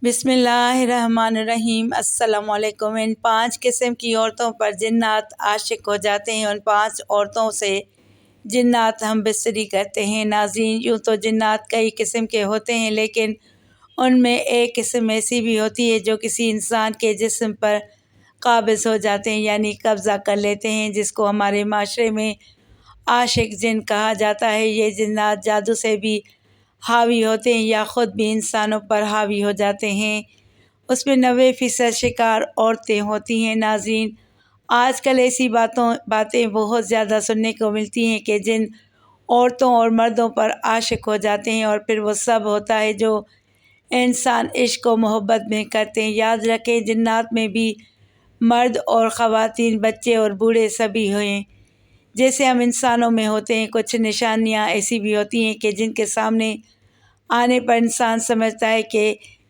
بسم اللہ الرحمن الرحیم۔ السلام علیکم۔ ان 5 قسم کی عورتوں پر جنات عاشق ہو جاتے ہیں۔ ان 5 عورتوں سے جنات ہم بستری کرتے ہیں۔ ناظرین، یوں تو جنات کئی قسم کے ہوتے ہیں، لیکن ان میں ایک قسم ایسی بھی ہوتی ہے جو کسی انسان کے جسم پر قابض ہو جاتے ہیں، یعنی قبضہ کر لیتے ہیں، جس کو ہمارے معاشرے میں عاشق جن کہا جاتا ہے۔ یہ جنات جادو سے بھی حاوی ہوتے ہیں یا خود بھی انسانوں پر حاوی ہو جاتے ہیں۔ اس میں 90% شکار عورتیں ہوتی ہیں۔ ناظرین، آج کل ایسی باتیں بہت زیادہ سننے کو ملتی ہیں کہ جن عورتوں اور مردوں پر عاشق ہو جاتے ہیں، اور پھر وہ سب ہوتا ہے جو انسان عشق و محبت میں کرتے ہیں۔ یاد رکھیں، جنات میں بھی مرد اور خواتین، بچے اور بوڑھے سبھی ہیں۔ جیسے ہم انسانوں میں ہوتے ہیں، کچھ نشانیاں ایسی بھی ہوتی ہیں کہ جن کے سامنے آنے پر انسان سمجھتا ہے کہ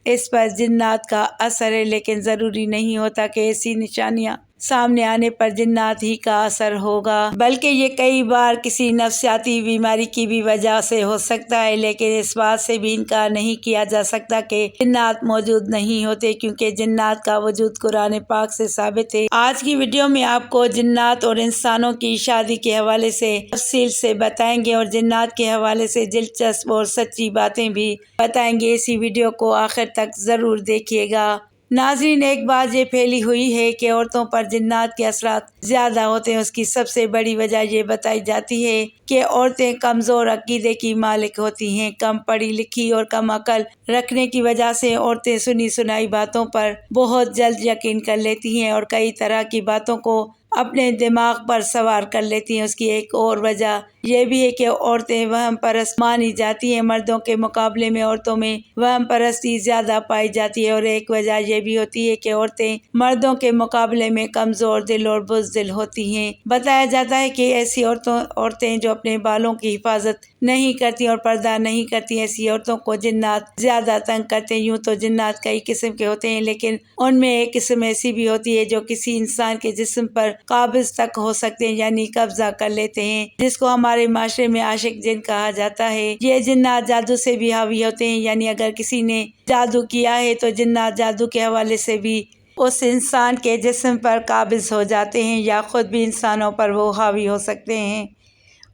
اس پر جنات کا اثر ہے، لیکن ضروری نہیں ہوتا کہ ایسی نشانیاں سامنے آنے پر جنات ہی کا اثر ہوگا، بلکہ یہ کئی بار کسی نفسیاتی بیماری کی بھی وجہ سے ہو سکتا ہے۔ لیکن اس بات سے بھی انکار نہیں کیا جا سکتا کہ جنات موجود نہیں ہوتے، کیونکہ جنات کا وجود قرآن پاک سے ثابت ہے۔ آج کی ویڈیو میں آپ کو جنات اور انسانوں کی شادی کے حوالے سے تفصیل سے بتائیں گے، اور جنات کے حوالے سے دلچسپ اور سچی باتیں بھی بتائیں گے۔ اسی ویڈیو کو آخر تک ضرور دیکھیے گا۔ ناظرین، ایک بات یہ پھیلی ہوئی ہے کہ عورتوں پر جنات کے اثرات زیادہ ہوتے ہیں۔ اس کی سب سے بڑی وجہ یہ بتائی جاتی ہے کہ عورتیں کمزور عقیدے کی مالک ہوتی ہیں۔ کم پڑھی لکھی اور کم عقل رکھنے کی وجہ سے عورتیں سنی سنائی باتوں پر بہت جلد یقین کر لیتی ہیں اور کئی طرح کی باتوں کو اپنے دماغ پر سوار کر لیتی ہیں۔ اس کی ایک اور وجہ یہ بھی ہے کہ عورتیں وہم پرست مانی جاتی ہیں۔ مردوں کے مقابلے میں عورتوں میں وہم پرستی زیادہ پائی جاتی ہے، اور ایک وجہ یہ بھی ہوتی ہے کہ عورتیں مردوں کے مقابلے میں کمزور دل اور بزدل ہوتی ہیں۔ بتایا جاتا ہے کہ ایسی عورتیں جو اپنے بالوں کی حفاظت نہیں کرتی اور پردہ نہیں کرتی، ایسی عورتوں کو جنات زیادہ تنگ کرتے ہیں۔ یوں تو جنات کئی قسم کے ہوتے ہیں، لیکن ان میں ایک قسم ایسی بھی ہوتی ہے جو کسی انسان کے جسم پر قابض تک ہو سکتے ہیں، یعنی قبضہ کر لیتے ہیں، جس کو ہمارے معاشرے میں عاشق جن کہا جاتا ہے۔ یہ جنات جادو سے بھی حاوی ہوتے ہیں، یعنی اگر کسی نے جادو کیا ہے تو جنات جادو کے حوالے سے بھی اس انسان کے جسم پر قابض ہو جاتے ہیں، یا خود بھی انسانوں پر وہ حاوی ہو سکتے ہیں۔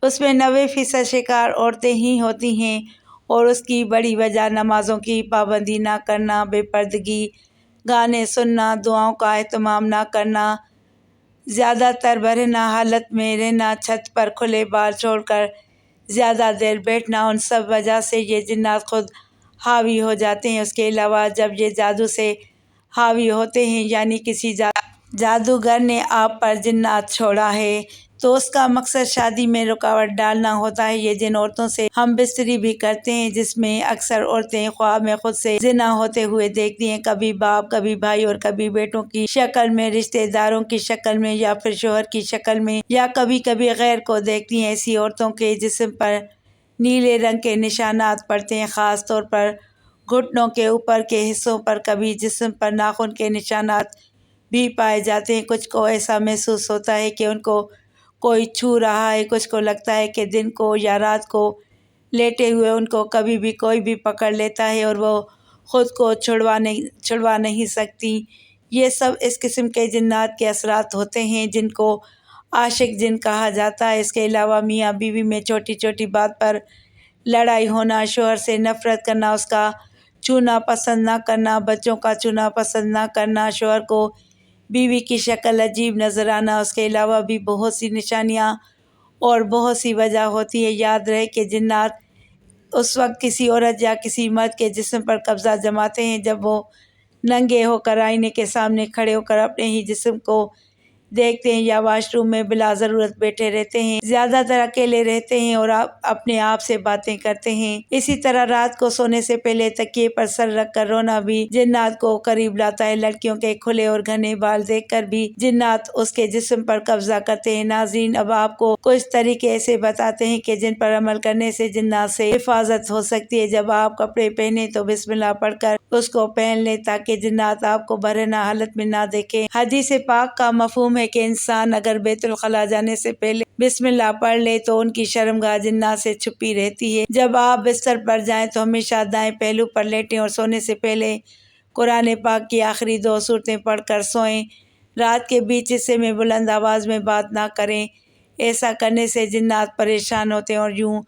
اس میں 90% شکار عورتیں ہی ہوتی ہیں، اور اس کی بڑی وجہ نمازوں کی پابندی نہ کرنا، بے پردگی، گانے سننا، دعاؤں کا اہتمام نہ کرنا، زیادہ تر برہنہ حالت میں رہنا، چھت پر کھلے بال چھوڑ کر زیادہ دیر بیٹھنا، ان سب وجہ سے یہ جنات خود حاوی ہو جاتے ہیں۔ اس کے علاوہ جب یہ جادو سے حاوی ہوتے ہیں، یعنی کسی جادوگر نے آپ پر جنات چھوڑا ہے، تو اس کا مقصد شادی میں رکاوٹ ڈالنا ہوتا ہے۔ یہ جن عورتوں سے ہم بستری بھی کرتے ہیں، جس میں اکثر عورتیں خواب میں خود سے زنا ہوتے ہوئے دیکھتی ہیں، کبھی باپ، کبھی بھائی اور کبھی بیٹوں کی شکل میں، رشتہ داروں کی شکل میں، یا پھر شوہر کی شکل میں، یا کبھی کبھی غیر کو دیکھتی ہیں۔ ایسی عورتوں کے جسم پر نیلے رنگ کے نشانات پڑتے ہیں، خاص طور پر گھٹنوں کے اوپر کے حصوں پر۔ کبھی جسم پر ناخن کے نشانات بھی پائے جاتے ہیں۔ کچھ کو ایسا محسوس ہوتا ہے کہ ان کو کوئی چھو رہا ہے، کچھ کو لگتا ہے کہ دن کو یا رات کو لیٹے ہوئے ان کو کبھی بھی کوئی بھی پکڑ لیتا ہے اور وہ خود کو چھڑوا نہیں سکتی۔ یہ سب اس قسم کے جنات کے اثرات ہوتے ہیں جن کو عاشق جن کہا جاتا ہے۔ اس کے علاوہ میاں بیوی میں چھوٹی چھوٹی بات پر لڑائی ہونا، شوہر سے نفرت کرنا، اس کا چھونا پسند نہ کرنا، بچوں کا چھونا پسند نہ کرنا، شوہر کو بیوی کی شکل عجیب نظر آنا، اس کے علاوہ بھی بہت سی نشانیاں اور بہت سی وجہ ہوتی ہے۔ یاد رہے کہ جنات اس وقت کسی عورت یا کسی مرد کے جسم پر قبضہ جماتے ہیں جب وہ ننگے ہو کر آئینے کے سامنے کھڑے ہو کر اپنے ہی جسم کو دیکھتے ہیں، یا واش روم میں بلا ضرورت بیٹھے رہتے ہیں، زیادہ تر اکیلے رہتے ہیں اور اپنے آپ سے باتیں کرتے ہیں۔ اسی طرح رات کو سونے سے پہلے تکیے پر سر رکھ کر رونا بھی جنات کو قریب لاتا ہے۔ لڑکیوں کے کھلے اور گھنے بال دیکھ کر بھی جنات اس کے جسم پر قبضہ کرتے ہیں۔ ناظرین، اب آپ کو کچھ طریقے ایسے بتاتے ہیں کہ جن پر عمل کرنے سے جنات سے حفاظت ہو سکتی ہے۔ جب آپ کپڑے پہنے تو بسم اللہ پڑھ کر اس کو پہن لیں تاکہ جنات آپ کو برہنہ حالت میں نہ دیکھیں۔ حدیث پاک کا مفہوم ہے کہ انسان اگر بیت الخلاء جانے سے پہلے بسم اللہ پڑھ لے تو ان کی شرمگاہ جنات سے چھپی رہتی ہے۔ جب آپ بستر پر جائیں تو ہمیشہ دائیں پہلو پر لیٹیں اور سونے سے پہلے قرآن پاک کی آخری 2 صورتیں پڑھ کر سوئیں۔ رات کے بیچ حصے میں بلند آواز میں بات نہ کریں، ایسا کرنے سے جنات پریشان ہوتے ہیں اور یوں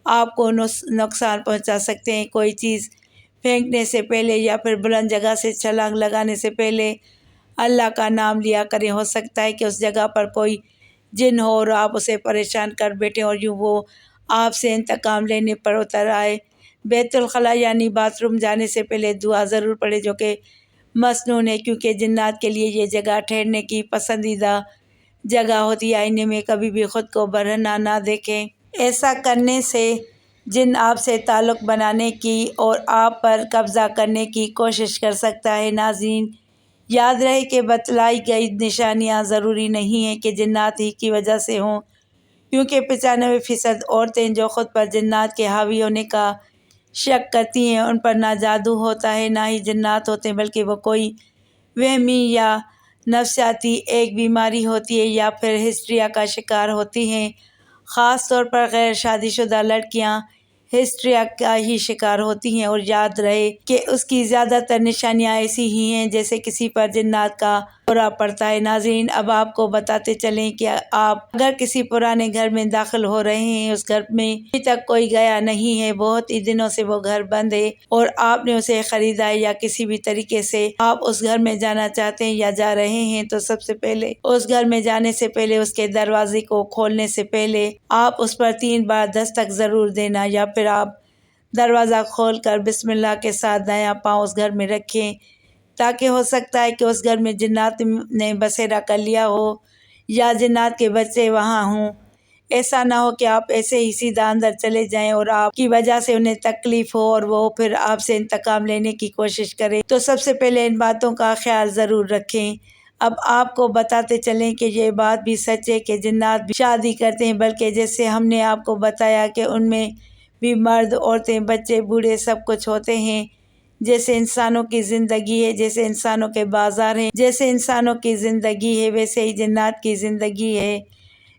آپ کو نقصان پہنچا سکتے ہیں۔ کوئی چیز پھینکنے سے پہلے یا پھر بلند جگہ سے چھلانگ لگانے سے پہلے اللہ کا نام لیا کریں۔ ہو سکتا ہے کہ اس جگہ پر کوئی جن ہو اور آپ اسے پریشان کر بیٹھیں اور یوں وہ آپ سے انتقام لینے پر اتر آئے۔ بیت الخلاء یعنی باتھ روم جانے سے پہلے دعا ضرور پڑھیں جو کہ مسنون ہے، کیونکہ جنات کے لیے یہ جگہ ٹھہرنے کی پسندیدہ جگہ ہوتی ہے۔ آئینے میں کبھی بھی خود کو برہنہ نہ دیکھیں، ایسا کرنے سے جن آپ سے تعلق بنانے کی اور آپ پر قبضہ کرنے کی کوشش کر سکتا ہے۔ ناظرین، یاد رہے کہ بتلائی گئی نشانیاں ضروری نہیں ہیں کہ جنات ہی کی وجہ سے ہوں، کیونکہ 95% عورتیں جو خود پر جنات کے حاوی ہونے کا شک کرتی ہیں ان پر نہ جادو ہوتا ہے نہ ہی جنات ہوتے ہیں، بلکہ وہ کوئی وہمی یا نفسیاتی ایک بیماری ہوتی ہے یا پھر ہسٹریا کا شکار ہوتی ہیں۔ خاص طور پر غیر شادی شدہ لڑکیاں ہسٹریا کا ہی شکار ہوتی ہیں، اور یاد رہے کہ اس کی زیادہ تر نشانیاں ایسی ہی ہیں جیسے کسی پر جنات کا دورہ پڑتا ہے۔ ناظرین، اب آپ کو بتاتے چلیں کہ آپ اگر کسی پرانے گھر میں داخل ہو رہے ہیں، اس گھر میں ابھی تک کوئی گیا نہیں ہے، بہت ہی دنوں سے وہ گھر بند ہے اور آپ نے اسے خریدا ہے یا کسی بھی طریقے سے آپ اس گھر میں جانا چاہتے ہیں یا جا رہے ہیں، تو سب سے پہلے اس گھر میں جانے سے پہلے اس کے دروازے کو کھولنے سے پہلے آپ اس پر 3 بار دستک ضرور دینا، یا پھر آپ دروازہ کھول کر بسم اللہ کے ساتھ دایاں پاؤں اس گھر میں رکھیں، تاکہ ہو سکتا ہے کہ اس گھر میں جنات نے بسیرا کر لیا ہو یا جنات کے بچے وہاں ہوں۔ ایسا نہ ہو کہ آپ ایسے ہی سیدھا اندر چلے جائیں اور آپ کی وجہ سے انہیں تکلیف ہو اور وہ پھر آپ سے انتقام لینے کی کوشش کریں، تو سب سے پہلے ان باتوں کا خیال ضرور رکھیں۔ اب آپ کو بتاتے چلیں کہ یہ بات بھی سچ ہے کہ جنات بھی شادی کرتے ہیں، بلکہ جیسے ہم نے آپ کو بتایا کہ ان میں بھی مرد، عورتیں، بچے، بوڑھے سب کچھ ہوتے ہیں۔ جیسے انسانوں کی زندگی ہے، جیسے انسانوں کے بازار ہیں، جیسے انسانوں کی زندگی ہے، ویسے ہی جنات کی زندگی ہے،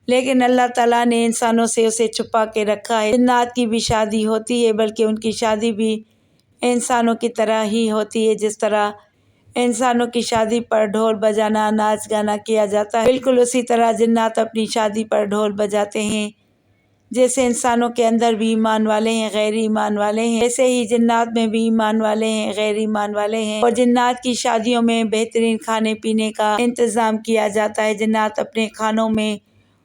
لیکن اللہ تعالیٰ نے انسانوں سے اسے چھپا کے رکھا ہے۔ جنات کی بھی شادی ہوتی ہے، بلکہ ان کی شادی بھی انسانوں کی طرح ہی ہوتی ہے۔ جس طرح انسانوں کی شادی پر ڈھول بجانا، ناچ گانا کیا جاتا ہے، بالکل اسی طرح جنات اپنی شادی پر ڈھول بجاتے ہیں۔ جیسے انسانوں کے اندر بھی ایمان والے ہیں، غیر ایمان والے ہیں، ایسے ہی جنات میں بھی ایمان والے ہیں، غیر ایمان والے ہیں، اور جنات کی شادیوں میں بہترین کھانے پینے کا انتظام کیا جاتا ہے۔ جنات اپنے کھانوں میں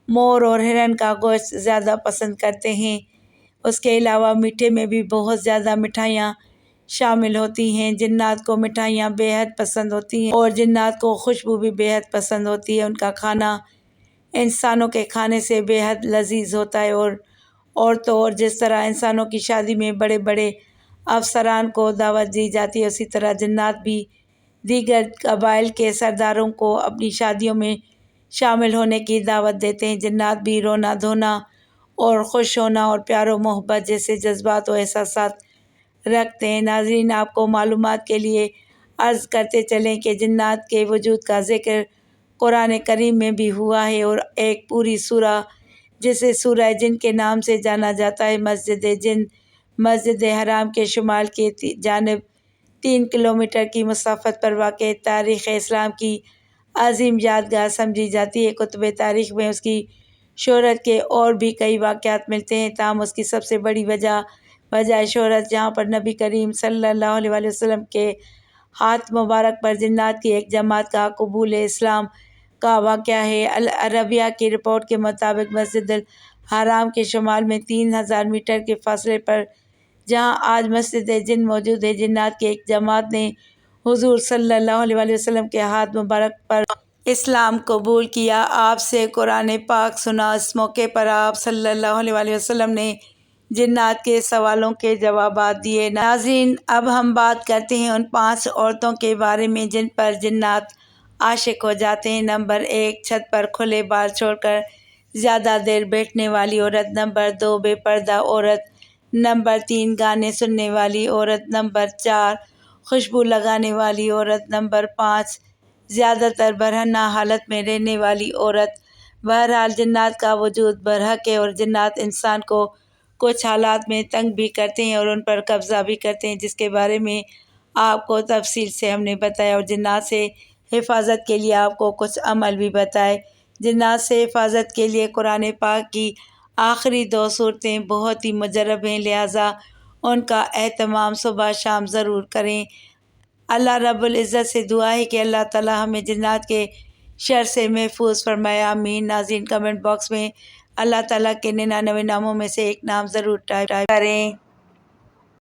مور اور ہرن کا گوشت زیادہ پسند کرتے ہیں۔ اس کے علاوہ میٹھے میں بھی بہت زیادہ مٹھائیاں شامل ہوتی ہیں۔ جنات کو مٹھائیاں بے حد پسند ہوتی ہیں اور جنات کو خوشبو بھی بے حد پسند ہوتی ہے۔ ان کا کھانا انسانوں کے کھانے سے بے حد لذیذ ہوتا ہے، اور جس طرح انسانوں کی شادی میں بڑے بڑے افسران کو دعوت دی جاتی ہے، اسی طرح جنات بھی دیگر قبائل کے سرداروں کو اپنی شادیوں میں شامل ہونے کی دعوت دیتے ہیں۔ جنات بھی رونا دھونا اور خوش ہونا اور پیار و محبت جیسے جذبات و احساسات رکھتے ہیں۔ ناظرین، آپ کو معلومات کے لیے عرض کرتے چلیں کہ جنات کے وجود کا ذکر قرآن کریم میں بھی ہوا ہے، اور ایک پوری سورہ جسے سورہ جن کے نام سے جانا جاتا ہے، مسجد جن مسجد حرام کے شمال کی جانب 3 کلومیٹر کی مسافت پر واقع تاریخ اسلام کی عظیم یادگار سمجھی جاتی ہے۔ کتب تاریخ میں اس کی شہرت کے اور بھی کئی واقعات ملتے ہیں، تاہم اس کی سب سے بڑی وجہ شہرت جہاں پر نبی کریم صلی اللہ علیہ وآلہ وسلم کے ہاتھ مبارک پر جنات کی ایک جماعت کا قبول اسلام کا واقعہ ہے۔ العربیہ کی رپورٹ کے مطابق مسجد الحرام کے شمال میں 3000 میٹر کے فاصلے پر جہاں آج مسجد جن موجود ہے، جنات کی ایک جماعت نے حضور صلی اللہ علیہ وآلہ وسلم کے ہاتھ مبارک پر اسلام قبول کیا، آپ سے قرآن پاک سنا۔ اس موقع پر آپ صلی اللہ علیہ وآلہ وسلم نے جنات کے سوالوں کے جوابات دیے۔ ناظرین، اب ہم بات کرتے ہیں ان 5 عورتوں کے بارے میں جن پر جنات عاشق ہو جاتے ہیں۔ نمبر 1، چھت پر کھلے بال چھوڑ کر زیادہ دیر بیٹھنے والی عورت۔ نمبر 2، بے پردہ عورت۔ نمبر 3، گانے سننے والی عورت۔ نمبر 4، خوشبو لگانے والی عورت۔ نمبر 5، زیادہ تر برہنہ حالت میں رہنے والی عورت۔ بہرحال جنات کا وجود برحق ہے، اور جنات انسان کو کچھ حالات میں تنگ بھی کرتے ہیں اور ان پر قبضہ بھی کرتے ہیں، جس کے بارے میں آپ کو تفصیل سے ہم نے بتایا اور جنات سے حفاظت کے لیے آپ کو کچھ عمل بھی بتائے۔ جنات سے حفاظت کے لیے قرآن پاک کی آخری 2 صورتیں بہت ہی مجرب ہیں، لہٰذا ان کا اہتمام صبح شام ضرور کریں۔ اللہ رب العزت سے دعا ہے کہ اللہ تعالیٰ ہمیں جنات کے شر سے محفوظ فرمائے، آمین۔ ناظرین کمنٹ باکس میں اللہ تعالیٰ کے 99 ناموں میں سے ایک نام ضرور ٹائپ کریں۔